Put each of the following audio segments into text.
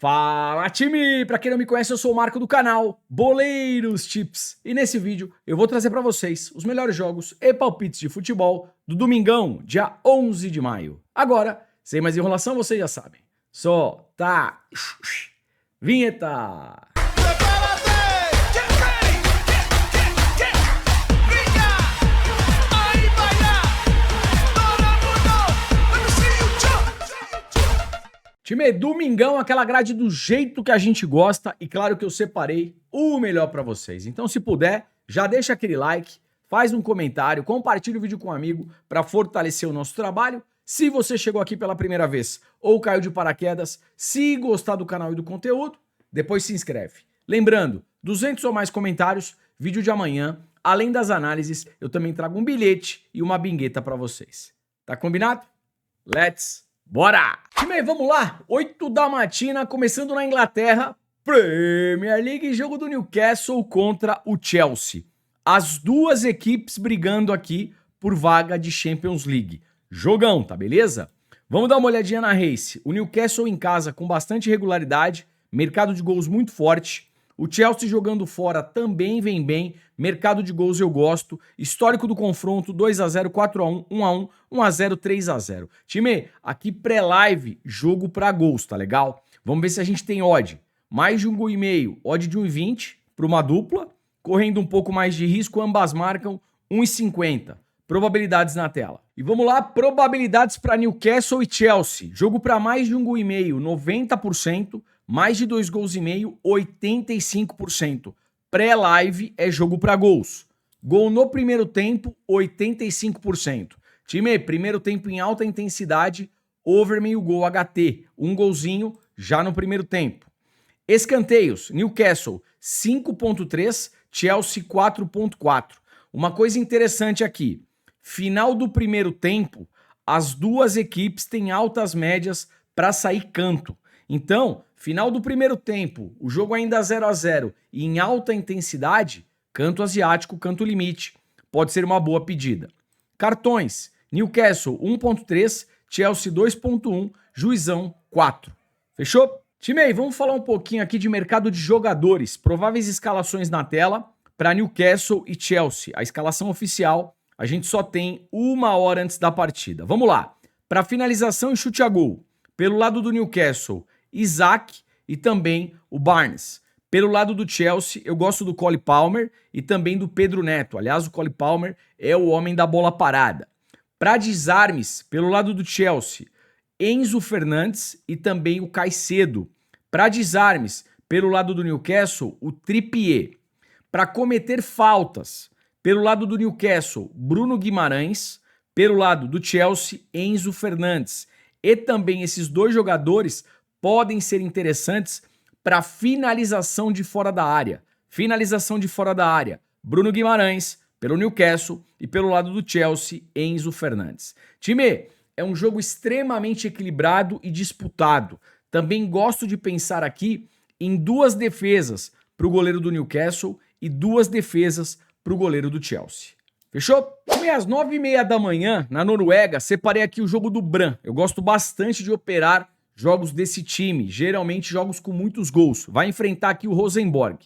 Fala, time! Pra quem não me conhece, eu sou o Marco do canal Boleiros Tips. E nesse vídeo eu vou trazer pra vocês os melhores jogos e palpites de futebol do domingão, dia 11 de maio. Agora, sem mais enrolação, vocês já sabem. Solta! Vinheta! Time, domingão, aquela grade do jeito que a gente gosta e claro que eu separei o melhor pra vocês. Então, se puder, já deixa aquele like, faz um comentário, compartilha o vídeo com um amigo pra fortalecer o nosso trabalho. Se você chegou aqui pela primeira vez ou caiu de paraquedas, se gostar do canal e do conteúdo, depois se inscreve. Lembrando, 200 ou mais comentários, vídeo de amanhã, além das análises, eu também trago um bilhete e uma bingueta pra vocês. Tá combinado? Bora! Time, vamos lá! 8 da matina, começando na Inglaterra, Premier League, jogo do Newcastle contra o Chelsea. As duas equipes brigando aqui por vaga de Champions League. Jogão, tá beleza? Vamos dar uma olhadinha na race. O Newcastle em casa com bastante regularidade, mercado de gols muito forte. O Chelsea jogando fora também vem bem, mercado de gols eu gosto, histórico do confronto 2x0, 4x1, 1x1, 1x0, 3x0. Time, aqui pré-live, jogo pra gols, tá legal? Vamos ver se a gente tem odd. Mais de 1,5 gol, odd de 1,20 para uma dupla, correndo um pouco mais de risco, ambas marcam 1,50. Probabilidades na tela. E vamos lá, probabilidades para Newcastle e Chelsea. Jogo para mais de 1,5 gol, 90%. Mais de 2,5 gols, 85%. Pré-live é jogo para gols. Gol no primeiro tempo, 85%. Time, primeiro tempo em alta intensidade, over meio gol HT. Um golzinho já no primeiro tempo. Escanteios, Newcastle 5.3, Chelsea 4.4. Uma coisa interessante aqui, final do primeiro tempo, as duas equipes têm altas médias para sair canto. Então, final do primeiro tempo, o jogo ainda 0x0 e em alta intensidade, canto asiático, canto limite. Pode ser uma boa pedida. Cartões, Newcastle 1.3, Chelsea 2.1, Juizão 4. Fechou? Time aí, vamos falar um pouquinho aqui de mercado de jogadores. Prováveis escalações na tela para Newcastle e Chelsea. A escalação oficial a gente só tem 1 hora antes da partida. Vamos lá. Para finalização e chute a gol, pelo lado do Newcastle, Isaac e também o Barnes. Pelo lado do Chelsea, eu gosto do Cole Palmer e também do Pedro Neto. Aliás, o Cole Palmer é o homem da bola parada. Para desarmes, pelo lado do Chelsea, Enzo Fernandes e também o Caicedo. Para desarmes, pelo lado do Newcastle, o Trippier. Para cometer faltas, pelo lado do Newcastle, Bruno Guimarães. Pelo lado do Chelsea, Enzo Fernandes. E também esses dois jogadores podem ser interessantes para finalização de fora da área. Finalização de fora da área. Bruno Guimarães, pelo Newcastle, e pelo lado do Chelsea, Enzo Fernandes. Time, é um jogo extremamente equilibrado e disputado. Também gosto de pensar aqui em duas defesas para o goleiro do Newcastle e duas defesas para o goleiro do Chelsea. Fechou? Time, às 9h30 da manhã, na Noruega, separei aqui o jogo do Brann. Eu gosto bastante de operar jogos desse time, geralmente jogos com muitos gols. Vai enfrentar aqui o Rosenborg.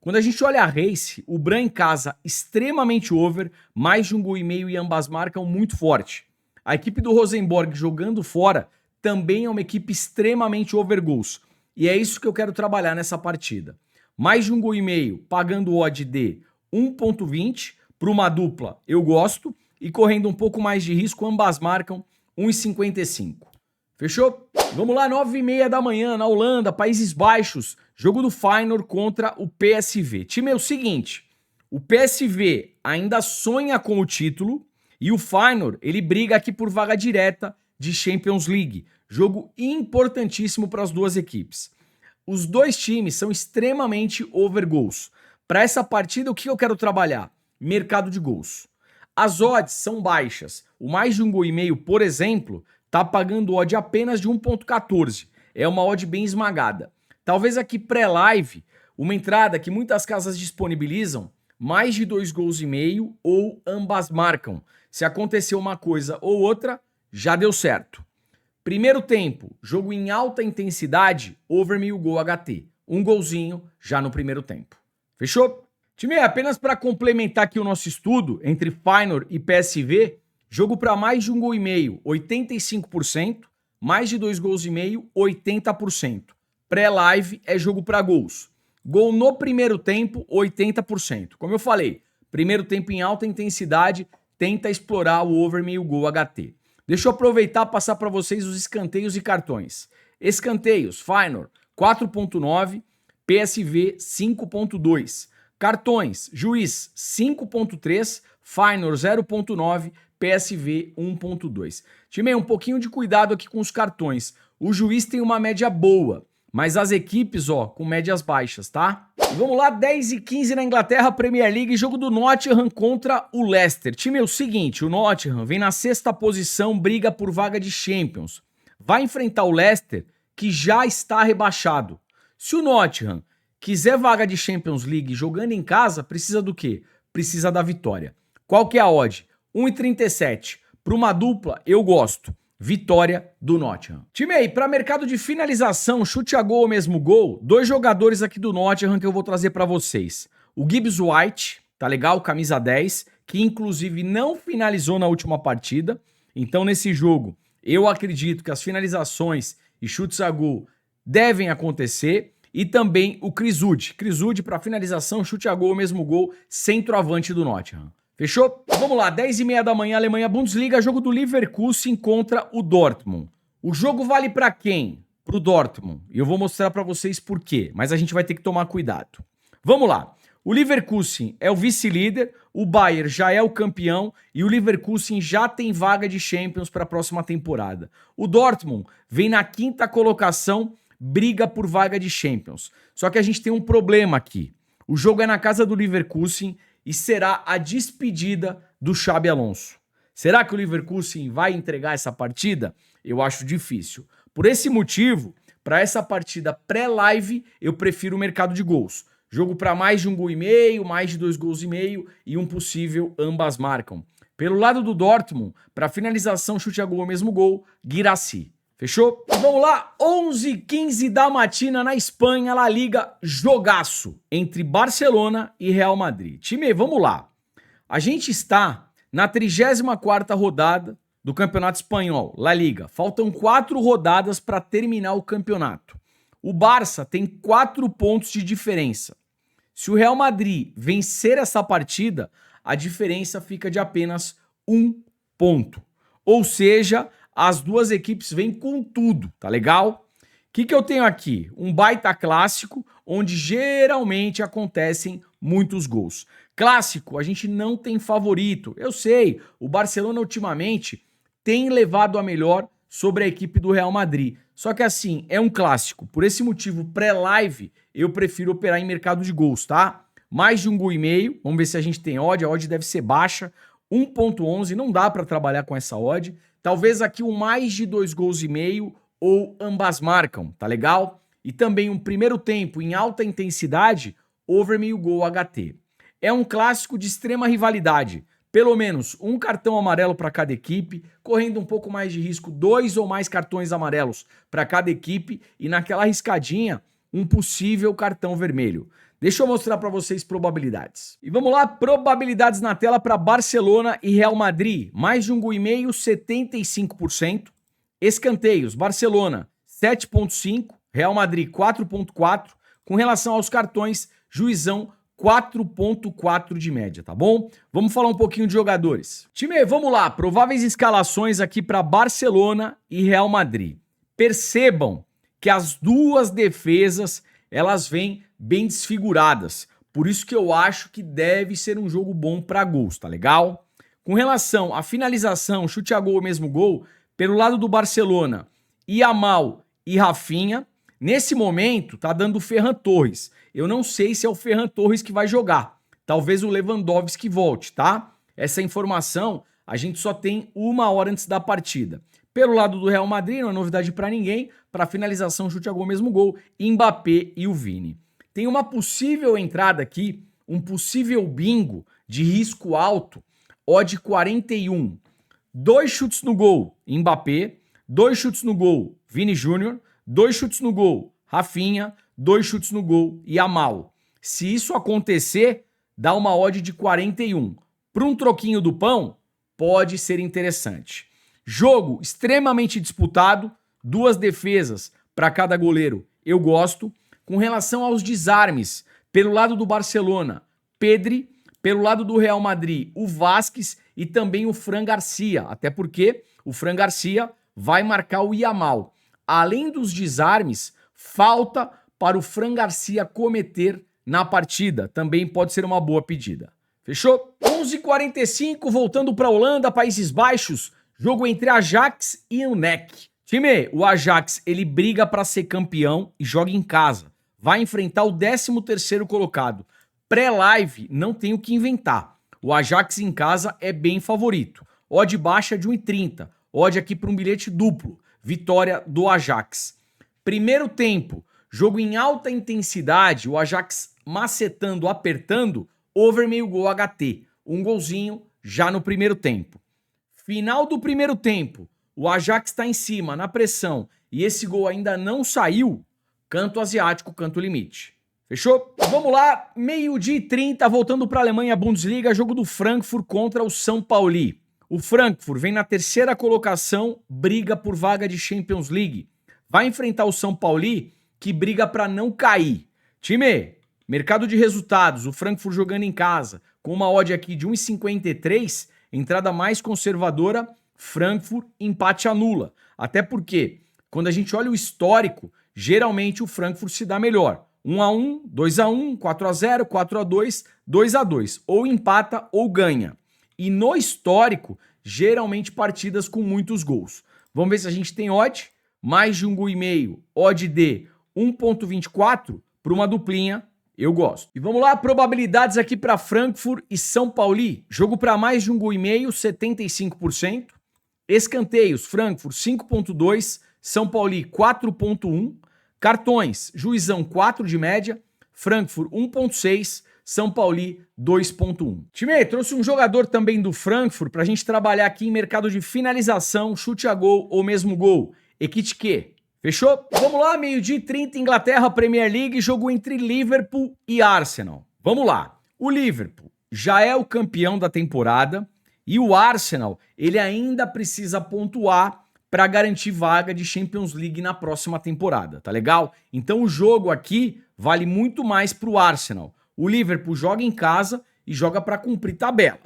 Quando a gente olha a race, o Brann em casa extremamente over, mais de 1,5 gol e ambas marcam muito forte. A equipe do Rosenborg jogando fora também é uma equipe extremamente over gols. E é isso que eu quero trabalhar nessa partida. Mais de 1,5 gol, pagando odd de 1,20 para uma dupla, eu gosto. E correndo um pouco mais de risco, ambas marcam 1,55. Fechou? Vamos lá, 9h30 da manhã, na Holanda, Países Baixos, jogo do Feyenoord contra o PSV. Time, é o seguinte, o PSV ainda sonha com o título e o Feyenoord, ele briga aqui por vaga direta de Champions League. Jogo importantíssimo para as duas equipes. Os dois times são extremamente over goals. Para essa partida, o que eu quero trabalhar? Mercado de gols. As odds são baixas. O mais de 1,5 gol, por exemplo, tá pagando odd apenas de 1,14. É uma odd bem esmagada. Talvez aqui pré-live, uma entrada que muitas casas disponibilizam, mais de 2,5 gols ou ambas marcam. Se acontecer uma coisa ou outra, já deu certo. Primeiro tempo, jogo em alta intensidade, over meio gol HT. Um golzinho já no primeiro tempo. Fechou? Time, apenas para complementar aqui o nosso estudo entre Feyenoord e PSV, jogo para mais de um gol e meio, 85%, mais de 2 gols e meio, 80%. Pré-live é jogo para gols. Gol no primeiro tempo, 80%. Como eu falei, primeiro tempo em alta intensidade, tenta explorar o over meio gol HT. Deixa eu aproveitar e passar para vocês os escanteios e cartões. Escanteios, Feyenoord 4.9, PSV 5.2. Cartões, Juiz 5.3, Feyenoord 0.9, PSV 1.2. Time, um pouquinho de cuidado aqui com os cartões. O Juiz tem uma média boa, mas as equipes, com médias baixas, tá? E vamos lá, 10h15 na Inglaterra, Premier League, jogo do Nottingham contra o Leicester. Time, é o seguinte, o Nottingham vem na 6ª posição, briga por vaga de Champions. Vai enfrentar o Leicester, que já está rebaixado. Se o Nottingham quiser vaga de Champions League jogando em casa, precisa do quê? Precisa da vitória. Qual que é a odd? 1,37. Para uma dupla, eu gosto. Vitória do Nottingham. Time aí, para mercado de finalização, chute a gol ou mesmo gol, 2 jogadores aqui do Nottingham que eu vou trazer para vocês. O Gibbs White, tá legal? Camisa 10, que inclusive não finalizou na última partida. Então nesse jogo, eu acredito que as finalizações e chutes a gol devem acontecer. E também o Chris Wood. Chris Wood para finalização, chute a gol ou mesmo gol, centroavante do Nottingham. Fechou? Vamos lá, 10h30 da manhã, Alemanha Bundesliga, jogo do Leverkusen contra o Dortmund. O jogo vale para quem? Pro Dortmund. E eu vou mostrar para vocês por quê, mas a gente vai ter que tomar cuidado. Vamos lá. O Leverkusen é o vice-líder, o Bayern já é o campeão e o Leverkusen já tem vaga de Champions para a próxima temporada. O Dortmund vem na 5ª colocação, briga por vaga de Champions. Só que a gente tem um problema aqui. O jogo é na casa do Leverkusen e será a despedida do Xabi Alonso. Será que o Leverkusen vai entregar essa partida? Eu acho difícil. Por esse motivo, para essa partida pré-live, eu prefiro o mercado de gols. Jogo para mais de um gol e meio, mais de 2 gols e meio e um possível ambas marcam. Pelo lado do Dortmund, para finalização, chute a gol ou mesmo gol, Guirassy. Fechou? Vamos lá, 11h15 da matina na Espanha, La Liga, jogaço entre Barcelona e Real Madrid. Time, vamos lá. A gente está na 34ª rodada do Campeonato Espanhol, La Liga. Faltam 4 rodadas para terminar o campeonato. O Barça tem 4 pontos de diferença. Se o Real Madrid vencer essa partida, a diferença fica de apenas 1 ponto. Ou seja, as duas equipes vêm com tudo, tá legal? O que eu tenho aqui? Um baita clássico, onde geralmente acontecem muitos gols. Clássico, a gente não tem favorito. Eu sei, o Barcelona ultimamente tem levado a melhor sobre a equipe do Real Madrid. Só que assim, é um clássico. Por esse motivo, pré-live, eu prefiro operar em mercado de gols, tá? Mais de um gol e meio, vamos ver se a gente tem odd. A odd deve ser baixa, 1.11, não dá para trabalhar com essa odd. Talvez aqui um mais de 2 gols e meio ou ambas marcam, tá legal? E também um primeiro tempo em alta intensidade, over meio gol HT. É um clássico de extrema rivalidade. Pelo menos um cartão amarelo para cada equipe, correndo um pouco mais de risco, 2 ou mais cartões amarelos para cada equipe e naquela riscadinha, um possível cartão vermelho. Deixa eu mostrar para vocês probabilidades. E vamos lá, probabilidades na tela para Barcelona e Real Madrid. Mais de um gol e meio, 75%. Escanteios, Barcelona 7.5, Real Madrid 4.4. Com relação aos cartões, Juizão 4.4 de média, tá bom? Vamos falar um pouquinho de jogadores. Time, vamos lá, prováveis escalações aqui para Barcelona e Real Madrid. Percebam que as duas defesas, elas vêm bem desfiguradas. Por isso que eu acho que deve ser um jogo bom para gols, tá legal? Com relação à finalização, chute a gol ou mesmo gol, pelo lado do Barcelona, Yamal e Rafinha, nesse momento tá dando o Ferran Torres. Eu não sei se é o Ferran Torres que vai jogar. Talvez o Lewandowski volte, tá? Essa informação a gente só tem 1 hora antes da partida. Pelo lado do Real Madrid, não é novidade para ninguém, para finalização, chute a gol, mesmo gol, Mbappé e o Vini. Tem uma possível entrada aqui, um possível bingo de risco alto, odd 41. 2 chutes no gol, Mbappé, 2 chutes no gol, Vini Júnior, 2 chutes no gol, Rafinha, 2 chutes no gol, Yamal. Se isso acontecer, dá uma odd de 41. Para um troquinho do pão, pode ser interessante. Jogo extremamente disputado, 2 defesas para cada goleiro, eu gosto. Com relação aos desarmes, pelo lado do Barcelona, Pedri, pelo lado do Real Madrid, o Vasquez e também o Fran Garcia, até porque o Fran Garcia vai marcar o Yamal. Além dos desarmes, falta para o Fran Garcia cometer na partida. Também pode ser uma boa pedida. Fechou? 11h45, voltando para a Holanda, Países Baixos, jogo entre Ajax e o NEC. Time, o Ajax, ele briga para ser campeão e joga em casa. Vai enfrentar o 13º colocado. Pré-live, não tem o que inventar. O Ajax em casa é bem favorito. Odd baixa de 1,30. Odd aqui para um bilhete duplo. Vitória do Ajax. Primeiro tempo, jogo em alta intensidade, o Ajax macetando, apertando, over meio gol HT. Um golzinho já no primeiro tempo. Final do primeiro tempo, o Ajax está em cima, na pressão, e esse gol ainda não saiu, canto asiático, canto limite. Fechou? Vamos lá, 12h30, voltando para a Alemanha, Bundesliga, jogo do Frankfurt contra o São Paulo. O Frankfurt vem na 3ª colocação, briga por vaga de Champions League. Vai enfrentar o São Paulo, que briga para não cair. Time, mercado de resultados, o Frankfurt jogando em casa, com uma odd aqui de 1,53, entrada mais conservadora, Frankfurt, empate anula. Até porque, quando a gente olha o histórico, geralmente o Frankfurt se dá melhor. 1-1, 2-1, 4-0, 4-2, 2-2. Ou empata ou ganha. E no histórico, geralmente partidas com muitos gols. Vamos ver se a gente tem odd. Mais de 1,5 gol, odd de 1,24 para uma duplinha. Eu gosto. E vamos lá, probabilidades aqui para Frankfurt e São Paulo. Jogo para mais de 1,5 gol, 75%. Escanteios, Frankfurt 5,2, São Paulo 4,1. Cartões, Juizão 4 de média, Frankfurt 1,6, São Paulo 2,1. Time, trouxe um jogador também do Frankfurt para a gente trabalhar aqui em mercado de finalização, chute a gol ou mesmo gol. Ekitike. Fechou? Vamos lá, 12h30, Inglaterra, Premier League, jogo entre Liverpool e Arsenal. Vamos lá. O Liverpool já é o campeão da temporada e o Arsenal, ele ainda precisa pontuar para garantir vaga de Champions League na próxima temporada, tá legal? Então o jogo aqui vale muito mais para o Arsenal. O Liverpool joga em casa e joga para cumprir tabela.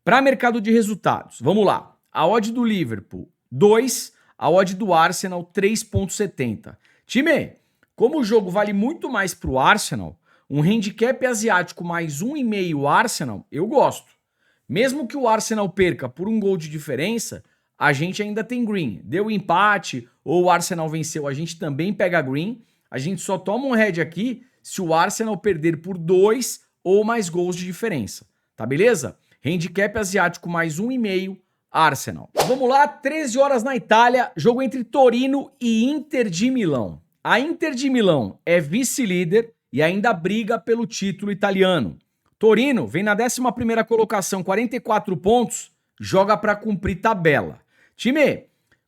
Para mercado de resultados, vamos lá. A odd do Liverpool, 2. A odd do Arsenal, 3,70. Time, como o jogo vale muito mais para o Arsenal, um handicap asiático mais 1,5 Arsenal, eu gosto. Mesmo que o Arsenal perca por 1 gol de diferença, a gente ainda tem green. Deu empate ou o Arsenal venceu, a gente também pega green. A gente só toma um head aqui se o Arsenal perder por 2 ou mais gols de diferença. Tá beleza? Handicap asiático mais 1,5 Arsenal. Vamos lá, 13 horas na Itália, jogo entre Torino e Inter de Milão. A Inter de Milão é vice-líder e ainda briga pelo título italiano. Torino vem na 11ª colocação, 44 pontos, joga para cumprir tabela. Time,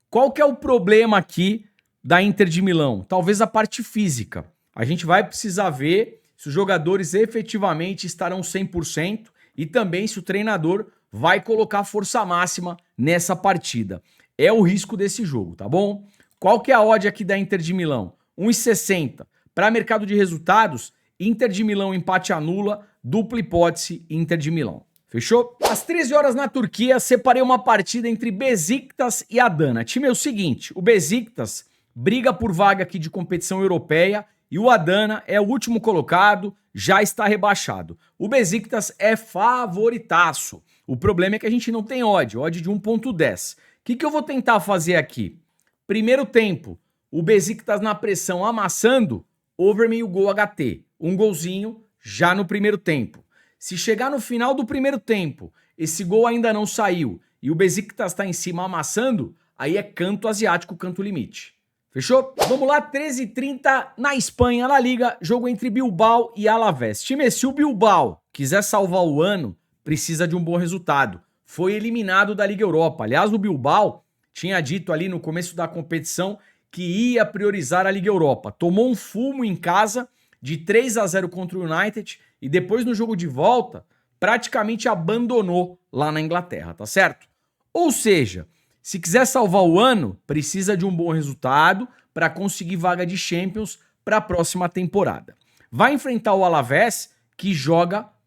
qual que é o problema aqui da Inter de Milão? Talvez a parte física. A gente vai precisar ver se os jogadores efetivamente estarão 100% e também se o treinador vai colocar força máxima nessa partida. É o risco desse jogo, tá bom? Qual que é a odd aqui da Inter de Milão? 1,60. Para mercado de resultados, Inter de Milão empate anula, dupla hipótese Inter de Milão. Fechou? Às 13 horas na Turquia, separei uma partida entre Besiktas e Adana. Time, é o seguinte, o Besiktas briga por vaga aqui de competição europeia e o Adana é o último colocado, já está rebaixado. O Besiktas é favoritaço. O problema é que a gente não tem odd de 1,10. O que eu vou tentar fazer aqui? Primeiro tempo, o Besiktas na pressão amassando, over meio gol HT. Um golzinho já no primeiro tempo. Se chegar no final do primeiro tempo, esse gol ainda não saiu e o Besiktas está em cima amassando, aí é canto asiático, canto limite. Fechou? Vamos lá, 13h30 na Espanha, na Liga, jogo entre Bilbao e Alavés. Time, se o Bilbao quiser salvar o ano, precisa de um bom resultado. Foi eliminado da Liga Europa. Aliás, o Bilbao tinha dito ali no começo da competição que ia priorizar a Liga Europa. Tomou um fumo em casa de 3-0 contra o United e depois no jogo de volta praticamente abandonou lá na Inglaterra, tá certo? Ou seja, se quiser salvar o ano, precisa de um bom resultado para conseguir vaga de Champions para a próxima temporada. Vai enfrentar o Alavés, que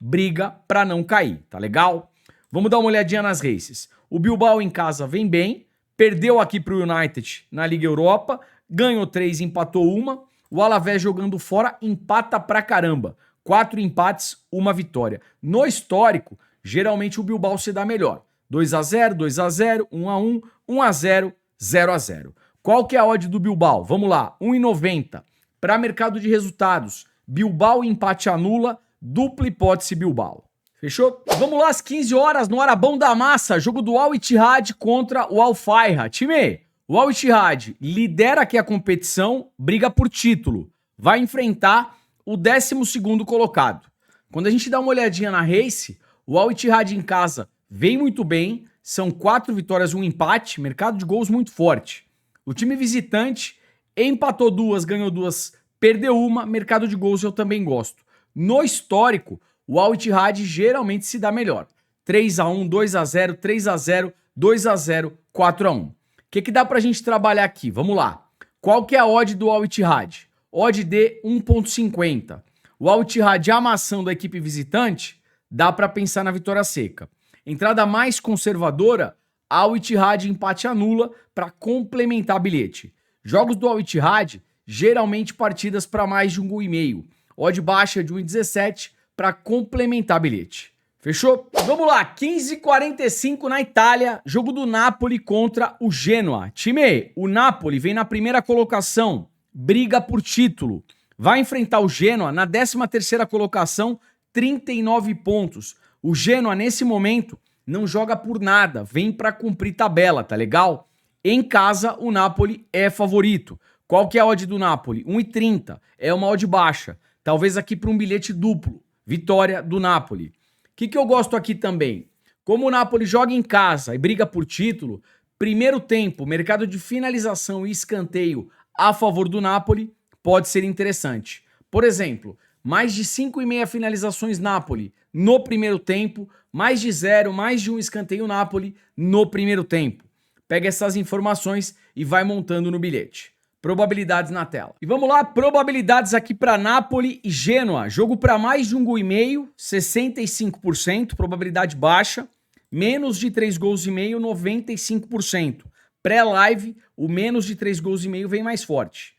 briga para não cair, tá legal? Vamos dar uma olhadinha nas races. O Bilbao em casa vem bem, perdeu aqui para o United na Liga Europa, ganhou 3, empatou 1. O Alavés jogando fora empata pra caramba. 4 empates, 1 vitória. No histórico, geralmente o Bilbao se dá melhor. 2-0, 2-0, 1-1, 1-0, 0-0. Qual que é a odd do Bilbao? Vamos lá, 1,90. Para mercado de resultados, Bilbao empate anula, dupla hipótese Bilbao. Fechou? Vamos lá, às 15 horas, no Arabão da Massa, jogo do Al Ittihad contra o Al Fayha. Time, o Al Ittihad lidera aqui a competição, briga por título. Vai enfrentar o 12º colocado. Quando a gente dá uma olhadinha na race, o Al Ittihad em casa vem muito bem, são 4 vitórias, 1 empate, mercado de gols muito forte. O time visitante empatou 2, ganhou 2, perdeu 1, mercado de gols eu também gosto. No histórico, o Al Ittihad geralmente se dá melhor. 3-1, 2-0, 3-0, 2-0, 4-1. O que dá pra gente trabalhar aqui? Vamos lá. Qual que é a odd do Al Ittihad? Odd de 1,50. O Al Ittihad amassando a equipe visitante, dá pra pensar na vitória seca. Entrada mais conservadora, Al Ittihad empate anula para complementar bilhete. Jogos do Al Ittihad, geralmente partidas para mais de 1,5 gol. Odd baixa de 1,17 para complementar bilhete. Fechou? Vamos lá, 15h45 na Itália, jogo do Napoli contra o Genoa. Time, o Napoli vem na primeira colocação, briga por título. Vai enfrentar o Genoa na 13ª colocação, 39 pontos. O Genoa, nesse momento, não joga por nada, vem para cumprir tabela, tá legal? Em casa, o Napoli é favorito. Qual que é a odd do Napoli? 1,30. É uma odd baixa. Talvez aqui para um bilhete duplo. Vitória do Napoli. O que eu gosto aqui também? Como o Napoli joga em casa e briga por título, primeiro tempo, mercado de finalização e escanteio a favor do Napoli pode ser interessante. Por exemplo, mais de 5,5 finalizações Napoli no primeiro tempo, mais de 0, mais de 1 escanteio Napoli no primeiro tempo. Pega essas informações e vai montando no bilhete. Probabilidades na tela. E vamos lá, probabilidades aqui para Napoli e Genoa. Jogo para mais de 1,5 gol, 65%, probabilidade baixa. Menos de 3 gols e meio, 95%. Pré-live, o menos de 3 gols e meio vem mais forte.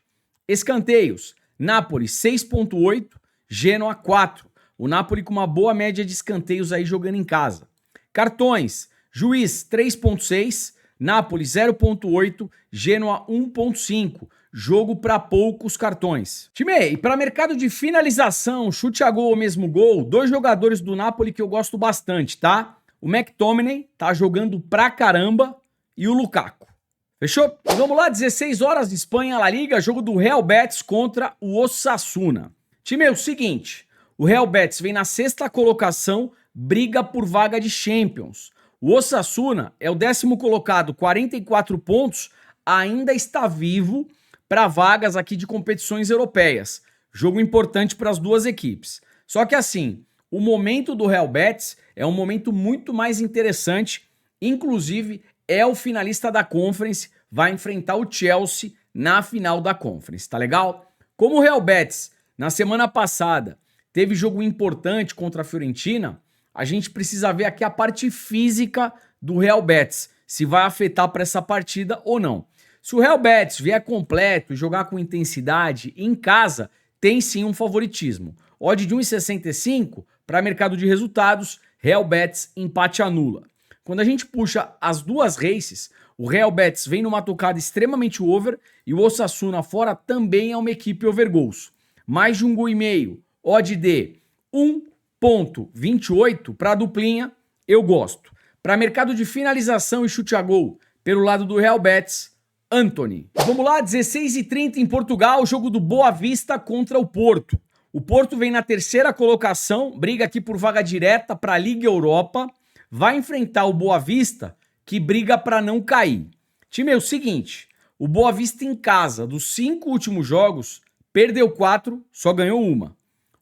Escanteios, Napoli 6,8, Genoa 4. O Napoli com uma boa média de escanteios aí jogando em casa. Cartões, Juiz 3,6, Napoli 0,8, Genoa 1,5. Jogo para poucos cartões. Time, e para mercado de finalização, chute a gol ou mesmo gol, 2 jogadores do Napoli que eu gosto bastante, tá? O McTominay tá jogando pra caramba e o Lukaku. Fechou? E vamos lá, 16 horas de Espanha, La Liga, jogo do Real Betis contra o Osasuna. Time, é o seguinte, o Real Betis vem na 6ª colocação, briga por vaga de Champions. O Osasuna é o 10º colocado, 44 pontos, ainda está vivo para vagas aqui de competições europeias. Jogo importante para as duas equipes. Só que assim, o momento do Real Betis é um momento muito mais interessante, inclusive é o finalista da Conference, vai enfrentar o Chelsea na final da Conference, tá legal? Como o Real Betis, na semana passada, teve jogo importante contra a Fiorentina, a gente precisa ver aqui a parte física do Real Betis, se vai afetar para essa partida ou não. Se o Real Betis vier completo e jogar com intensidade, em casa, tem sim um favoritismo. Odd de 1,65 para mercado de resultados, Real Betis empate anula. Quando a gente puxa as duas races, o Real Betis vem numa tocada extremamente over e o Osasuna fora também é uma equipe over goals. Mais de 1,5 gol, odd de 1,28 para a duplinha, eu gosto. Para mercado de finalização e chute a gol, pelo lado do Real Betis, Antony. Vamos lá, 16h30 em Portugal, jogo do Boa Vista contra o Porto. O Porto vem na 3ª colocação, briga aqui por vaga direta para a Liga Europa, vai enfrentar o Boa Vista, que briga para não cair. Time, é o seguinte, o Boa Vista em casa, dos 5 últimos jogos, perdeu 4, só ganhou 1.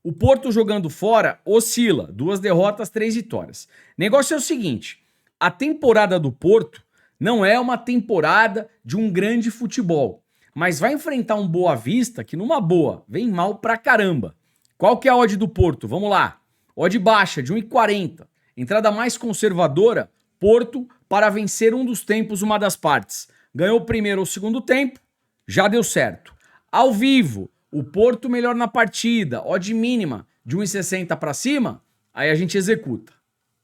O Porto jogando fora oscila, 2 derrotas, 3 vitórias. Negócio é o seguinte, a temporada do Porto não é uma temporada de um grande futebol, mas vai enfrentar um Boa Vista que numa boa vem mal pra caramba. Qual que é a odd do Porto? Vamos lá. Odd baixa de 1,40. Entrada mais conservadora, Porto para vencer um dos tempos, uma das partes. Ganhou o primeiro ou o segundo tempo, já deu certo. Ao vivo, o Porto melhor na partida, odd mínima de 1,60 para cima, aí a gente executa.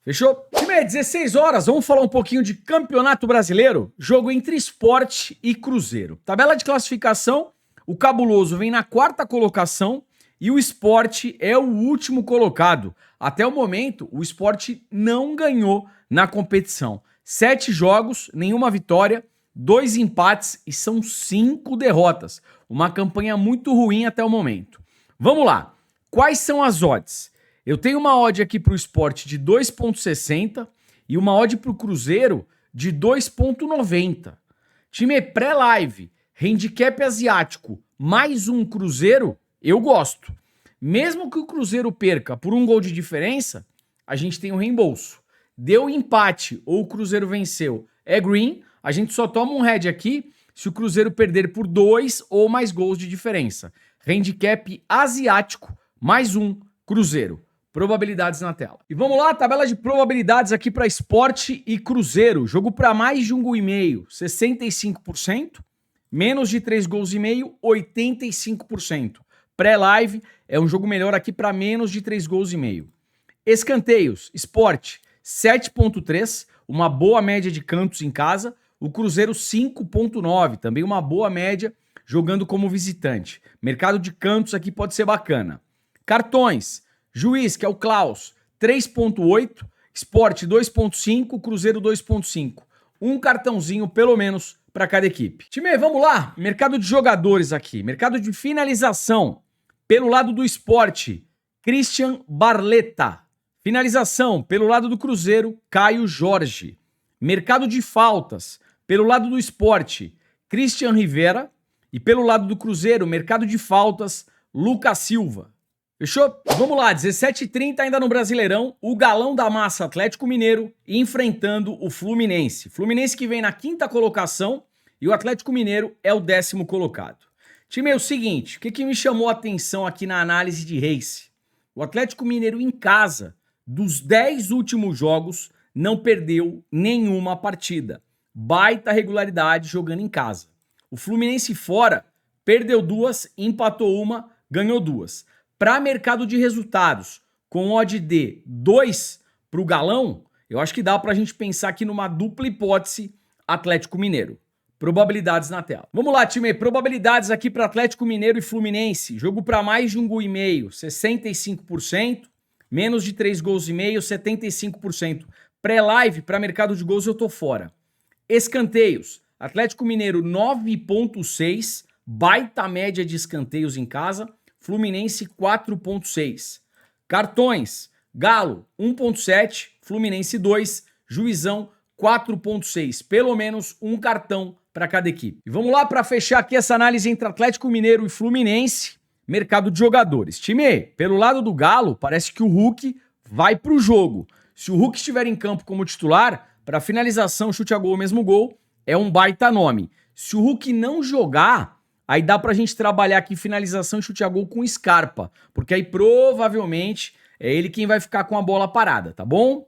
Fechou? Time, 16 horas, vamos falar um pouquinho de Campeonato Brasileiro? Jogo entre Sport e Cruzeiro. Tabela de classificação, o Cabuloso vem na 4ª colocação e o Sport é o último colocado. Até o momento, o Sport não ganhou na competição. 7 jogos, nenhuma vitória, 2 empates e são 5 derrotas. Uma campanha muito ruim até o momento. Vamos lá. Quais são as odds? Eu tenho uma odd aqui para o Sport de 2,60 e uma odd para o Cruzeiro de 2,90. Time pré-live, handicap asiático, mais um Cruzeiro, eu gosto. Mesmo que o Cruzeiro perca por 1 gol de diferença, a gente tem um reembolso. Deu empate ou o Cruzeiro venceu, é green, a gente só toma um head aqui se o Cruzeiro perder por 2 ou mais gols de diferença. Handicap asiático, mais um Cruzeiro. Probabilidades na tela. E vamos lá, tabela de probabilidades aqui para Sport e Cruzeiro. Jogo para mais de 1,5 gol, 65%. Menos de 3 gols e meio, 85%. Pré-live é um jogo melhor aqui para menos de 3 gols e meio. Escanteios, Sport 7,3, uma boa média de cantos em casa. O Cruzeiro 5,9, também uma boa média jogando como visitante. Mercado de cantos aqui pode ser bacana. Cartões, Juiz, que é o Klaus, 3,8, Sport 2,5, Cruzeiro 2,5. Um cartãozinho pelo menos para cada equipe. Time, vamos lá. Mercado de jogadores aqui. Mercado de finalização. Pelo lado do Sport, Christian Barletta. Finalização. Pelo lado do Cruzeiro, Caio Jorge. Mercado de faltas. Pelo lado do Sport, Christian Rivera. E pelo lado do Cruzeiro, mercado de faltas, Lucas Silva. Fechou? Vamos lá, 17h30 ainda no Brasileirão, o galão da massa Atlético Mineiro enfrentando o Fluminense. Fluminense que vem na 5ª colocação e o Atlético Mineiro é o 10º colocado. Time, é o seguinte, o que me chamou a atenção aqui na análise de race? O Atlético Mineiro em casa, dos 10 últimos jogos, não perdeu nenhuma partida. Baita regularidade jogando em casa. O Fluminense fora, perdeu 2, empatou 1, ganhou 2. Para mercado de resultados, com odd de 2 para o galão, eu acho que dá para a gente pensar aqui numa dupla hipótese Atlético Mineiro. Probabilidades na tela. Vamos lá, time. Probabilidades aqui para Atlético Mineiro e Fluminense. Jogo para mais de 1,5 gol, 65%. Menos de 3 gols e meio, 75%. Pré-live para mercado de gols eu tô fora. Escanteios. Atlético Mineiro 9,6. Baita média de escanteios em casa. Fluminense 4,6. Cartões, Galo 1,7, Fluminense 2, Juizão 4,6. Pelo menos um cartão para cada equipe. E vamos lá para fechar aqui essa análise entre Atlético Mineiro e Fluminense. Mercado de jogadores. Time, pelo lado do Galo, parece que o Hulk vai para o jogo. Se o Hulk estiver em campo como titular, para finalização, chute a gol, mesmo gol, é um baita nome. Se o Hulk não jogar, aí dá pra gente trabalhar aqui finalização e chute a gol com Scarpa, porque aí provavelmente é ele quem vai ficar com a bola parada, tá bom?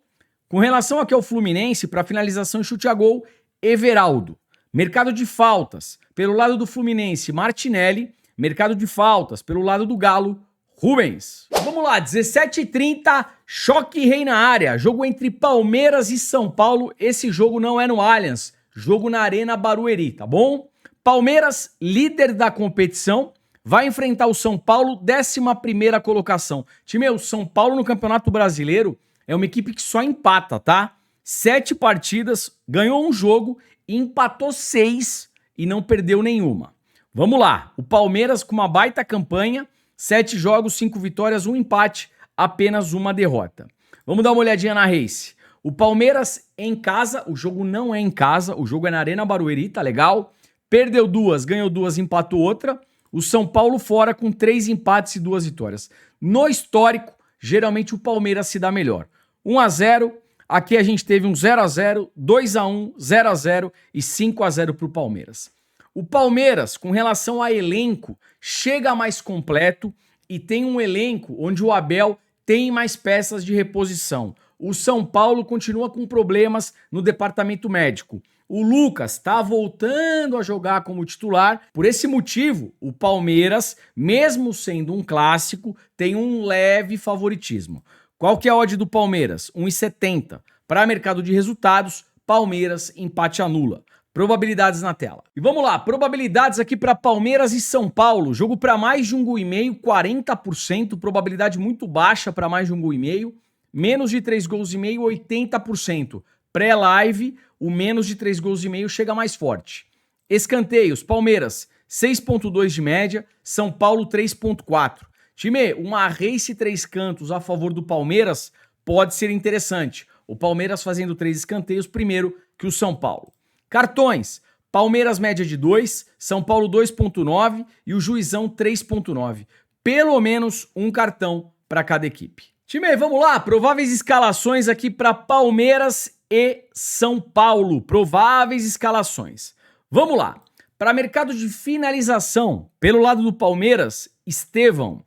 Com relação aqui ao Fluminense, para finalização e chute a gol, Everaldo. Mercado de faltas, pelo lado do Fluminense, Martinelli. Mercado de faltas, pelo lado do Galo, Rubens. Vamos lá, 17h30, choque rei na área. Jogo entre Palmeiras e São Paulo. Esse jogo não é no Allianz, jogo na Arena Barueri, tá bom? Palmeiras, líder da competição, vai enfrentar o São Paulo, 11ª colocação. Time, o São Paulo no Campeonato Brasileiro é uma equipe que só empata, tá? 7 partidas, ganhou um jogo, empatou 6 e não perdeu nenhuma. Vamos lá, o Palmeiras com uma baita campanha, 7 jogos, 5 vitórias, 1 empate, apenas 1 derrota. Vamos dar uma olhadinha na race. O Palmeiras em casa, o jogo não é em casa, o jogo é na Arena Barueri, tá legal? Perdeu 2, ganhou 2, empatou outra. O São Paulo fora com 3 empates e 2 vitórias. No histórico, geralmente o Palmeiras se dá melhor. 1-0, aqui a gente teve um 0-0, 2-1, 0-0 e 5-0 para o Palmeiras. O Palmeiras, com relação a elenco, chega mais completo e tem um elenco onde o Abel tem mais peças de reposição. O São Paulo continua com problemas no departamento médico. O Lucas está voltando a jogar como titular. Por esse motivo, o Palmeiras, mesmo sendo um clássico, tem um leve favoritismo. Qual que é a odd do Palmeiras? 1,70. Para mercado de resultados, Palmeiras empate anula. Probabilidades na tela. E vamos lá, probabilidades aqui para Palmeiras e São Paulo. Jogo para mais de 1,5 gol, 40%, probabilidade muito baixa para mais de 1,5 gol. Menos de 3,5 gols, 80%. Pré-live, o menos de 3,5 gols chega mais forte. Escanteios, Palmeiras, 6,2 de média, São Paulo, 3,4. Time, uma race 3 cantos a favor do Palmeiras pode ser interessante. O Palmeiras fazendo 3 escanteios primeiro que o São Paulo. Cartões, Palmeiras média de 2, São Paulo 2,9 e o Juizão 3,9. Pelo menos um cartão para cada equipe. Time, vamos lá, prováveis escalações aqui para Palmeiras e São Paulo. Prováveis escalações. Vamos lá. Para mercado de finalização, pelo lado do Palmeiras, Estevão.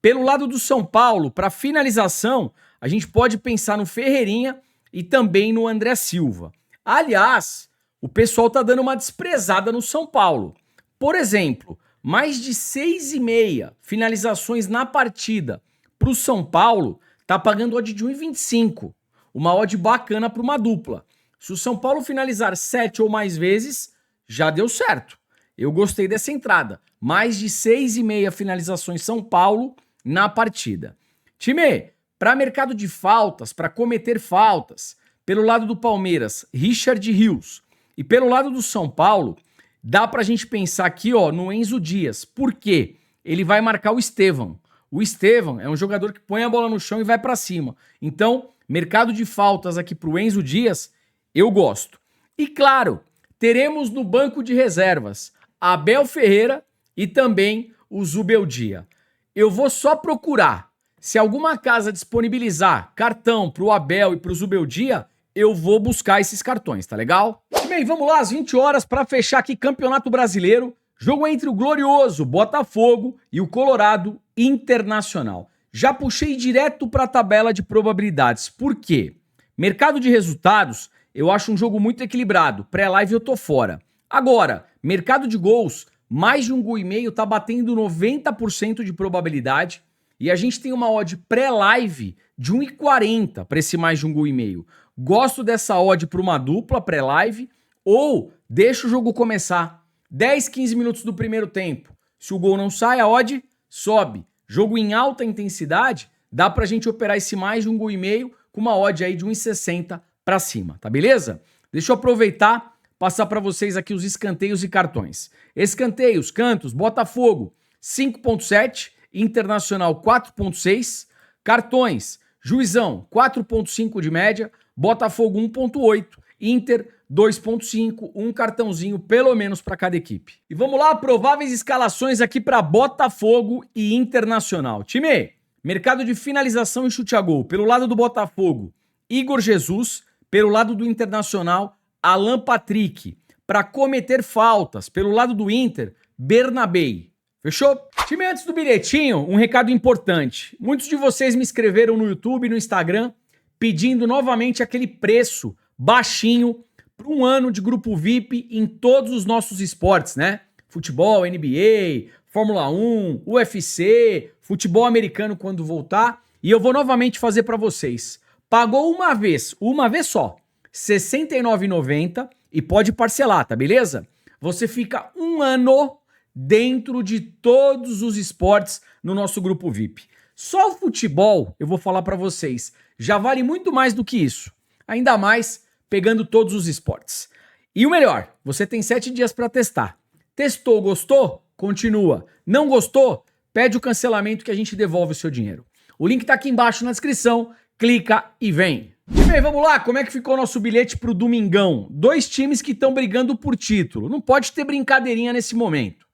Pelo lado do São Paulo, para finalização, a gente pode pensar no Ferreirinha e também no André Silva. Aliás, o pessoal tá dando uma desprezada no São Paulo. Por exemplo, mais de 6,5 finalizações na partida para o São Paulo, tá pagando odd de 1,25. Uma odd bacana para uma dupla. Se o São Paulo finalizar 7 ou mais vezes, já deu certo. Eu gostei dessa entrada. Mais de 6,5 finalizações São Paulo na partida. Time, para mercado de faltas, para cometer faltas, pelo lado do Palmeiras, Richard Rios. E pelo lado do São Paulo, dá pra gente pensar aqui, ó, no Enzo Dias. Por quê? Ele vai marcar o Estevão. O Estevão é um jogador que põe a bola no chão e vai pra cima. Então, mercado de faltas aqui pro Enzo Dias, eu gosto. E claro, teremos no banco de reservas Abel Ferreira e também o Zubeldia. Eu vou só procurar. Se alguma casa disponibilizar cartão pro Abel e pro Zubeldia, eu vou buscar esses cartões, tá legal? Bem, vamos lá, às 20 horas para fechar aqui Campeonato Brasileiro. Jogo entre o glorioso Botafogo e o Colorado Internacional. Já puxei direto para a tabela de probabilidades. Por quê? Mercado de resultados, eu acho um jogo muito equilibrado. Pré-live eu tô fora. Agora, mercado de gols, mais de 1,5 gol tá batendo 90% de probabilidade. E a gente tem uma odd pré-live de 1,40 para esse mais de 1,5 gol. Gosto dessa odd para uma dupla pré-live ou deixa o jogo começar. 10, 15 minutos do primeiro tempo. Se o gol não sai, a odd sobe. Jogo em alta intensidade, dá pra gente operar esse mais de 1,5 gol com uma odd aí de 1,60 para cima, tá beleza? Deixa eu aproveitar, passar para vocês aqui os escanteios e cartões. Escanteios, cantos, Botafogo 5,7, Internacional 4,6, cartões, Juizão 4,5 de média, Botafogo 1,8, Inter 2,5, um cartãozinho pelo menos para cada equipe. E vamos lá, prováveis escalações aqui para Botafogo e Internacional. Time, mercado de finalização e chute a gol. Pelo lado do Botafogo, Igor Jesus. Pelo lado do Internacional, Alan Patrick. Para cometer faltas, pelo lado do Inter, Bernabei. Fechou? Time, antes do bilhetinho, um recado importante. Muitos de vocês me escreveram no YouTube e no Instagram pedindo novamente aquele preço baixinho para um ano de grupo VIP em todos os nossos esportes, né? Futebol, NBA, Fórmula 1, UFC, futebol americano quando voltar. E eu vou novamente fazer para vocês. Pagou uma vez só, R$ 69,90 e pode parcelar, tá beleza? Você fica um ano dentro de todos os esportes no nosso grupo VIP. Só o futebol, eu vou falar para vocês, já vale muito mais do que isso. Ainda mais pegando todos os esportes. E o melhor, você tem 7 dias para testar. Testou, gostou? Continua. Não gostou? Pede o cancelamento que a gente devolve o seu dinheiro. O link tá aqui embaixo na descrição. clica e vem. E bem, vamos lá, como é que ficou o nosso bilhete pro domingão? 2 times que estão brigando por título, não pode ter brincadeirinha nesse momento.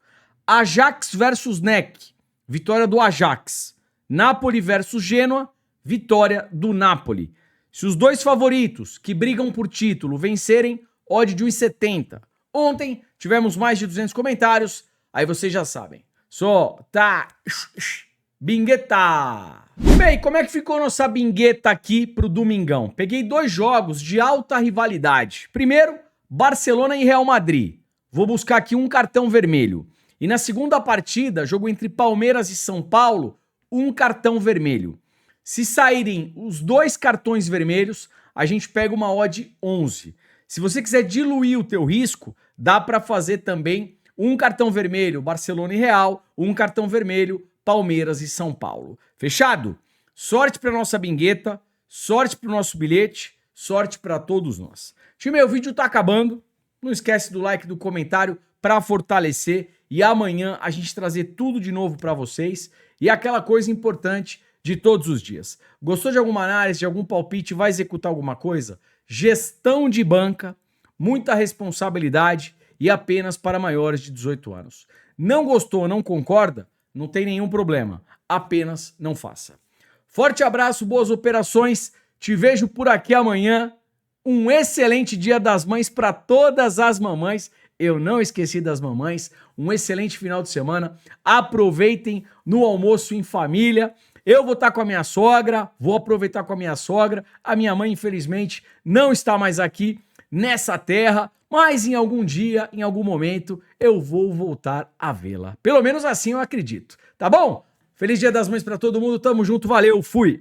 Ajax versus NEC, vitória do Ajax. Napoli versus Genoa, vitória do Napoli. Se os 2 favoritos que brigam por título vencerem, odd de 1,70. Ontem tivemos mais de 200 comentários, aí vocês já sabem. Tá bingueta! Bem, como é que ficou nossa bingueta aqui pro domingão? Peguei 2 jogos de alta rivalidade. Primeiro, Barcelona e Real Madrid. Vou buscar aqui um cartão vermelho. E na segunda partida, jogo entre Palmeiras e São Paulo, um cartão vermelho. Se saírem os 2 cartões vermelhos, a gente pega uma odd 11. Se você quiser diluir o teu risco, dá para fazer também um cartão vermelho, Barcelona e Real, um cartão vermelho, Palmeiras e São Paulo. Fechado? Sorte para nossa bingueta, sorte para o nosso bilhete, sorte para todos nós. Time, o vídeo tá acabando. Não esquece do like, do comentário para fortalecer e amanhã a gente trazer tudo de novo para vocês e aquela coisa importante de todos os dias. Gostou de alguma análise, de algum palpite, vai executar alguma coisa? Gestão de banca, muita responsabilidade e apenas para maiores de 18 anos. Não gostou, não concorda? Não tem nenhum problema, apenas não faça. Forte abraço, boas operações, te vejo por aqui amanhã. Um excelente Dia das Mães para todas as mamães. Eu não esqueci das mamães. Um excelente final de semana. Aproveitem no almoço em família. Eu vou estar com a minha sogra, vou aproveitar com a minha sogra. A minha mãe, infelizmente, não está mais aqui nessa terra, mas em algum dia, em algum momento, eu vou voltar a vê-la. Pelo menos assim eu acredito. Tá bom? Feliz Dia das Mães para todo mundo. Tamo junto, valeu, fui!